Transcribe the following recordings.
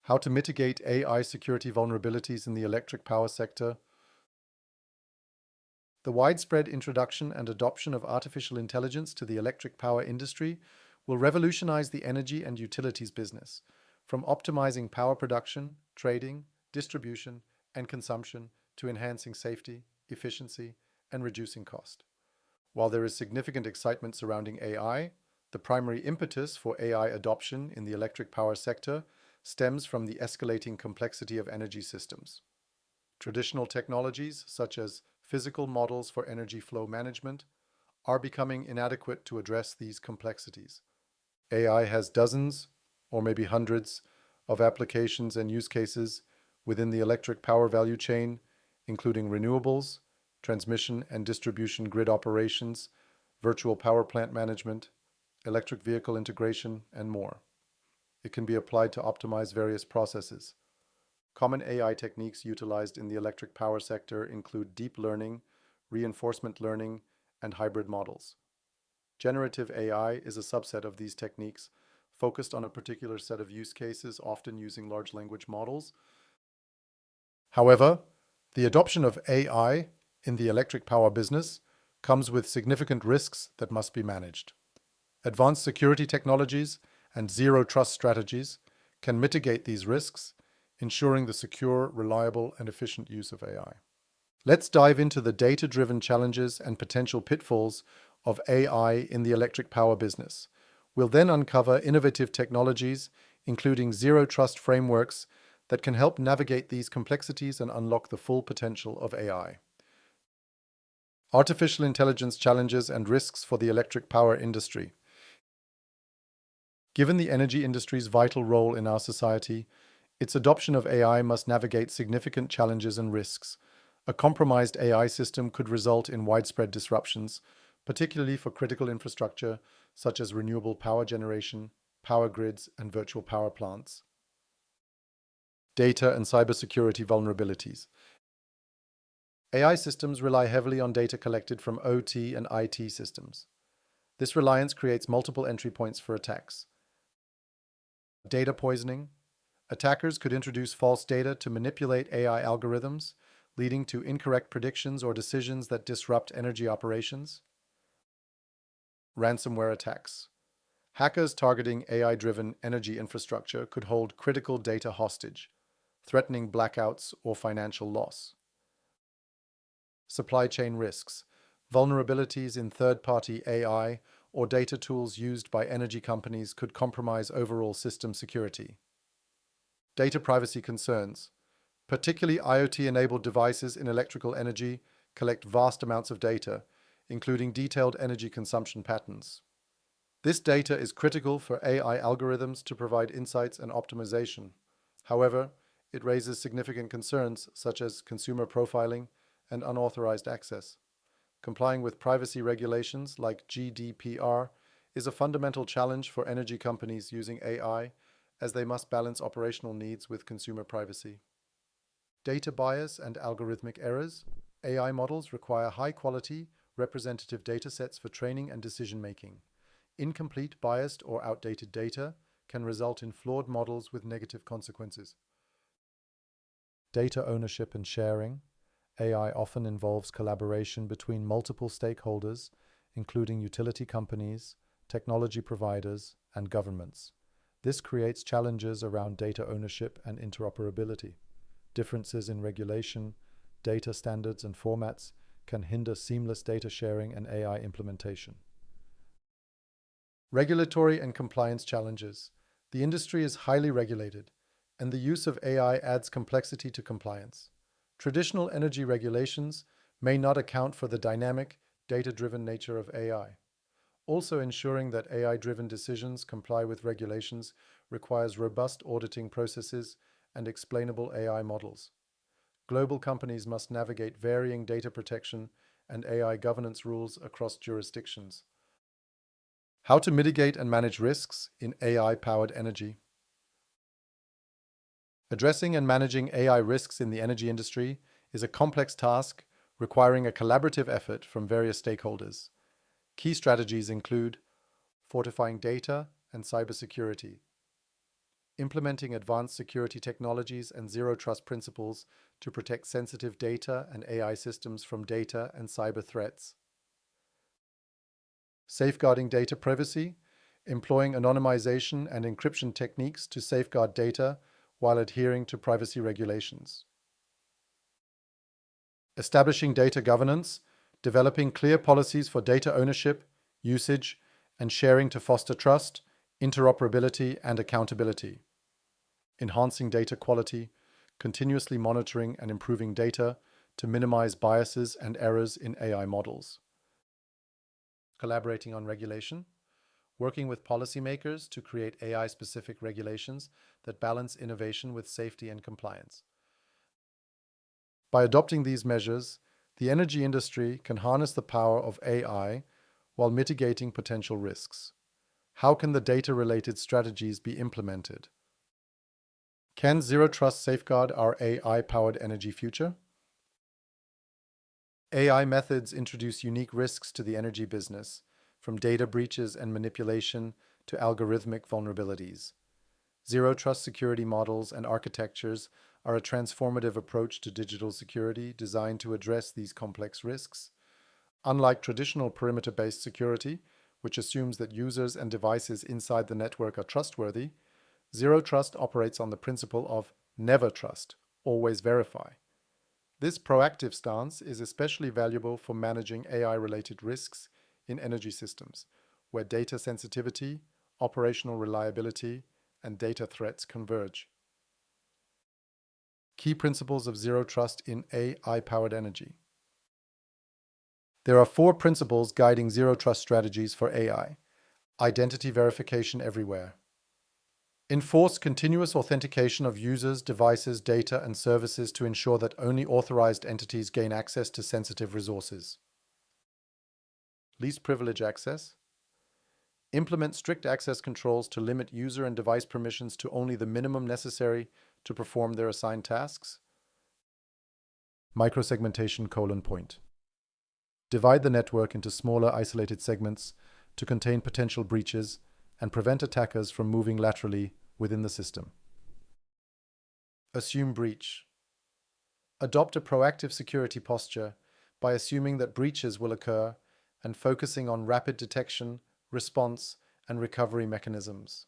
How to mitigate AI security vulnerabilities in the electric power sector. The widespread introduction and adoption of artificial intelligence to the electric power industry will revolutionize the energy and utilities business, from optimizing power production, trading, distribution, and consumption to enhancing safety, efficiency, and reducing cost. While there is significant excitement surrounding AI, the primary impetus for AI adoption in the electric power sector stems from the escalating complexity of energy systems. Traditional technologies, such as physical models for energy flow management, are becoming inadequate to address these complexities. AI has dozens, or maybe hundreds, of applications and use cases within the electric power value chain, including renewables, transmission and distribution grid operations, virtual power plant management, electric vehicle integration, and more. It can be applied to optimize various processes. Common AI techniques utilized in the electric power sector include deep learning, reinforcement learning, and hybrid models. Generative AI is a subset of these techniques, focused on a particular set of use cases, often using large language models. However, the adoption of AI in the electric power business comes with significant risks that must be managed. Advanced security technologies and zero-trust strategies can mitigate these risks, ensuring the secure, reliable, and efficient use of AI. Let's dive into the data-driven challenges and potential pitfalls of AI in the electric power business. We'll then uncover innovative technologies, including zero-trust frameworks, that can help navigate these complexities and unlock the full potential of AI. Artificial intelligence challenges and risks for the electric power industry. Given the energy industry's vital role in our society, its adoption of AI must navigate significant challenges and risks. A compromised AI system could result in widespread disruptions, particularly for critical infrastructure such as renewable power generation, power grids, and virtual power plants. Data and cybersecurity vulnerabilities. AI systems rely heavily on data collected from OT and IT systems. This reliance creates multiple entry points for attacks. Data poisoning. Attackers could introduce false data to manipulate AI algorithms, leading to incorrect predictions or decisions that disrupt energy operations. Ransomware attacks. Hackers targeting AI-driven energy infrastructure could hold critical data hostage, threatening blackouts or financial loss. Supply chain risks. Vulnerabilities in third-party AI or data tools used by energy companies could compromise overall system security. Data privacy concerns. Particularly IoT-enabled devices in electrical energy collect vast amounts of data, including detailed energy consumption patterns. This data is critical for AI algorithms to provide insights and optimization. However, it raises significant concerns such as consumer profiling and unauthorized access. Complying with privacy regulations like GDPR is a fundamental challenge for energy companies using AI, as they must balance operational needs with consumer privacy. Data bias and algorithmic errors. AI models require high-quality, representative datasets for training and decision-making. Incomplete, biased, or outdated data can result in flawed models with negative consequences. Data ownership and sharing. AI often involves collaboration between multiple stakeholders, including utility companies, technology providers, and governments. This creates challenges around data ownership and interoperability. Differences in regulation, data standards, and formats can hinder seamless data sharing and AI implementation. Regulatory and compliance challenges. The industry is highly regulated, and the use of AI adds complexity to compliance. Traditional energy regulations may not account for the dynamic, data-driven nature of AI. Also, ensuring that AI-driven decisions comply with regulations requires robust auditing processes and explainable AI models. Global companies must navigate varying data protection and AI governance rules across jurisdictions. How to mitigate and manage risks in AI-powered energy. Addressing and managing AI risks in the energy industry is a complex task requiring a collaborative effort from various stakeholders. Key strategies include fortifying data and cybersecurity, implementing advanced security technologies and zero trust principles to protect sensitive data and AI systems from data and cyber threats. Safeguarding data privacy, employing anonymization and encryption techniques to safeguard data while adhering to privacy regulations. Establishing data governance, developing clear policies for data ownership, usage, and sharing to foster trust, interoperability, and accountability. Enhancing data quality, continuously monitoring and improving data to minimize biases and errors in AI models. Collaborating on regulation, working with policymakers to create AI-specific regulations that balance innovation with safety and compliance. By adopting these measures, the energy industry can harness the power of AI while mitigating potential risks. How can the data-related strategies be implemented? Can Zero Trust safeguard our AI-powered energy future? AI methods introduce unique risks to the energy business, from data breaches and manipulation to algorithmic vulnerabilities. Zero Trust security models and architectures are a transformative approach to digital security designed to address these complex risks. Unlike traditional perimeter-based security, which assumes that users and devices inside the network are trustworthy, Zero Trust operates on the principle of never trust, always verify. This proactive stance is especially valuable for managing AI-related risks in energy systems, where data sensitivity, operational reliability, and data threats converge. Key principles of Zero Trust in AI-powered energy. There are 4 principles guiding Zero Trust strategies for AI. Identity verification everywhere. Enforce continuous authentication of users, devices, data, and services to ensure that only authorized entities gain access to sensitive resources. Least privilege access. Implement strict access controls to limit user and device permissions to only the minimum necessary to perform their assigned tasks. Microsegmentation : point. Divide the network into smaller, isolated segments to contain potential breaches and prevent attackers from moving laterally within the system. Assume breach. Adopt a proactive security posture by assuming that breaches will occur and focusing on rapid detection, response, and recovery mechanisms.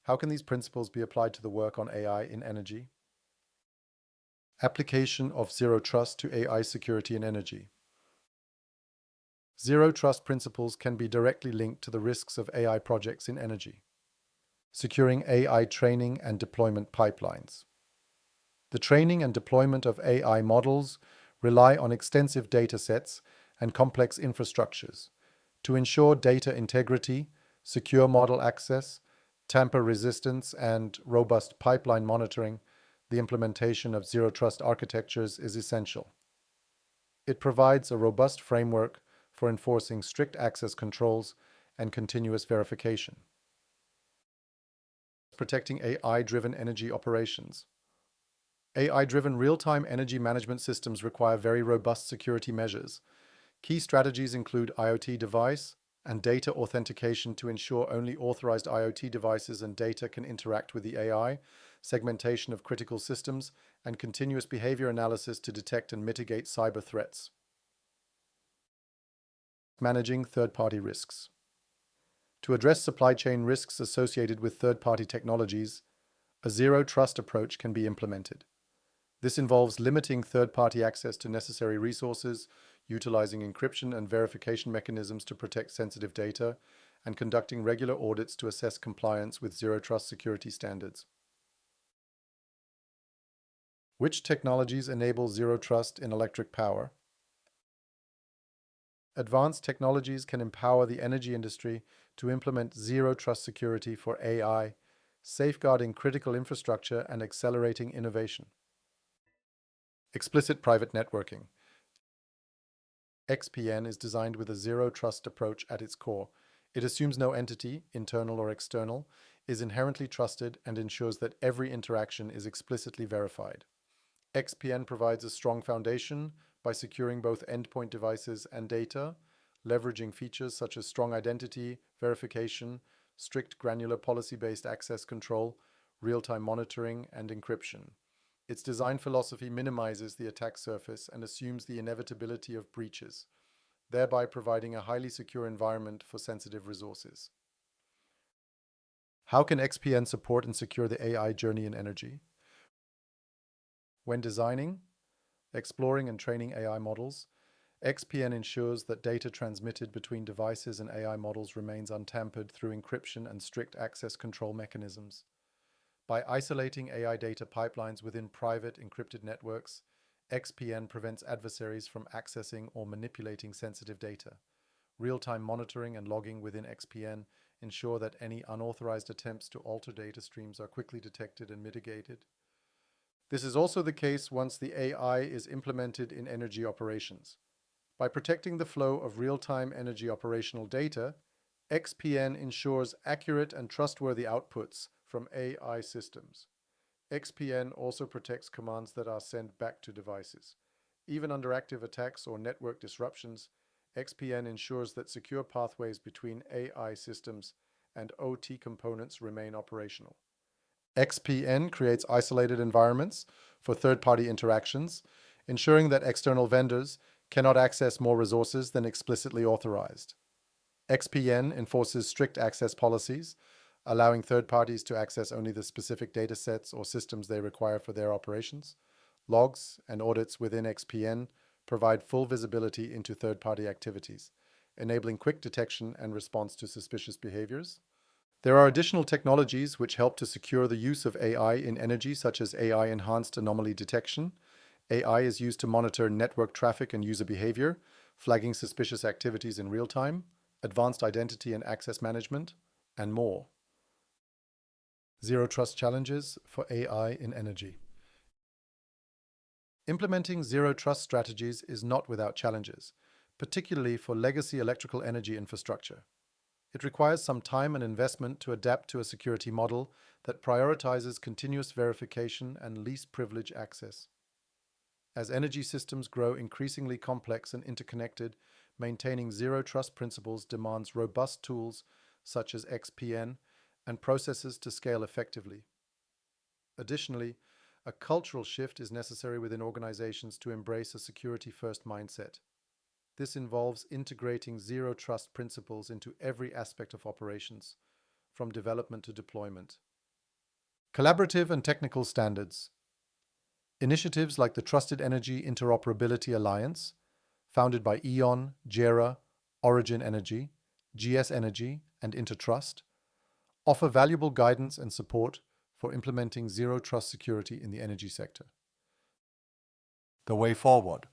How can these principles be applied to the work on AI in energy? Application of Zero Trust to AI security in energy. Zero Trust principles can be directly linked to the risks of AI projects in energy. Securing AI training and deployment pipelines. The training and deployment of AI models rely on extensive data sets and complex infrastructures to ensure data integrity, secure model access, tamper resistance, and robust pipeline monitoring. The implementation of Zero Trust architectures is essential. It provides a robust framework for enforcing strict access controls and continuous verification. Protecting AI-driven energy operations. AI-driven real-time energy management systems require very robust security measures. Key strategies include IoT device and data authentication to ensure only authorized IoT devices and data can interact with the AI, segmentation of critical systems, and continuous behavior analysis to detect and mitigate cyber threats. Managing third-party risks. To address supply chain risks associated with third-party technologies, a Zero Trust approach can be implemented. This involves limiting third-party access to necessary resources, utilizing encryption and verification mechanisms to protect sensitive data, and conducting regular audits to assess compliance with Zero Trust security standards. Which technologies enable Zero Trust in electric power? Advanced technologies can empower the energy industry to implement Zero Trust security for AI, safeguarding critical infrastructure and accelerating innovation. Explicit private networking. XPN is designed with a Zero Trust approach at its core. It assumes no entity, internal or external, is inherently trusted and ensures that every interaction is explicitly verified. XPN provides a strong foundation by securing both endpoint devices and data, leveraging features such as strong identity verification, strict granular policy-based access control, real-time monitoring, and encryption. Its design philosophy minimizes the attack surface and assumes the inevitability of breaches, thereby providing a highly secure environment for sensitive resources. How can XPN support and secure the AI journey in energy? When designing, exploring, and training AI models, XPN ensures that data transmitted between devices and AI models remains untampered through encryption and strict access control mechanisms. By isolating AI data pipelines within private encrypted networks, XPN prevents adversaries from accessing or manipulating sensitive data. Real-time monitoring and logging within XPN ensure that any unauthorized attempts to alter data streams are quickly detected and mitigated. This is also the case once the AI is implemented in energy operations. By protecting the flow of real-time energy operational data, XPN ensures accurate and trustworthy outputs from AI systems. XPN also protects commands that are sent back to devices. Even under active attacks or network disruptions, XPN ensures that secure pathways between AI systems and OT components remain operational. XPN creates isolated environments for third-party interactions, ensuring that external vendors cannot access more resources than explicitly authorized. XPN enforces strict access policies, allowing third parties to access only the specific datasets or systems they require for their operations. Logs and audits within XPN provide full visibility into third-party activities, enabling quick detection and response to suspicious behaviors. There are additional technologies which help to secure the use of AI in energy, such as AI-enhanced anomaly detection. AI is used to monitor network traffic and user behavior, flagging suspicious activities in real time, advanced identity and access management, and more. Zero Trust challenges for AI in energy. Implementing zero trust strategies is not without challenges, particularly for legacy electrical energy infrastructure. It requires some time and investment to adapt to a security model that prioritizes continuous verification and least privilege access. As energy systems grow increasingly complex and interconnected, maintaining zero trust principles demands robust tools such as XPN and processes to scale effectively. Additionally, a cultural shift is necessary within organizations to embrace a security-first mindset. This involves integrating zero trust principles into every aspect of operations, from development to deployment. Collaborative and technical standards. Initiatives like the Trusted Energy Interoperability Alliance, founded by E.ON, JERA, Origin Energy, GS Energy, and Intertrust, offer valuable guidance and support for implementing zero trust security in the energy sector. The way forward.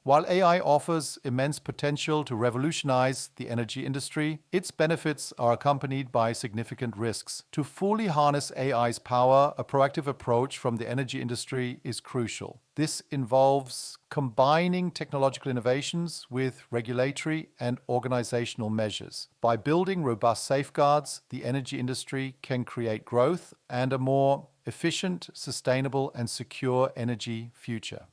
While AI offers immense potential to revolutionize the energy industry, its benefits are accompanied by significant risks. To fully harness AI's power, a proactive approach from the energy industry is crucial. This involves combining technological innovations with regulatory and organizational measures. By building robust safeguards, the energy industry can create growth and a more efficient, sustainable, and secure energy future.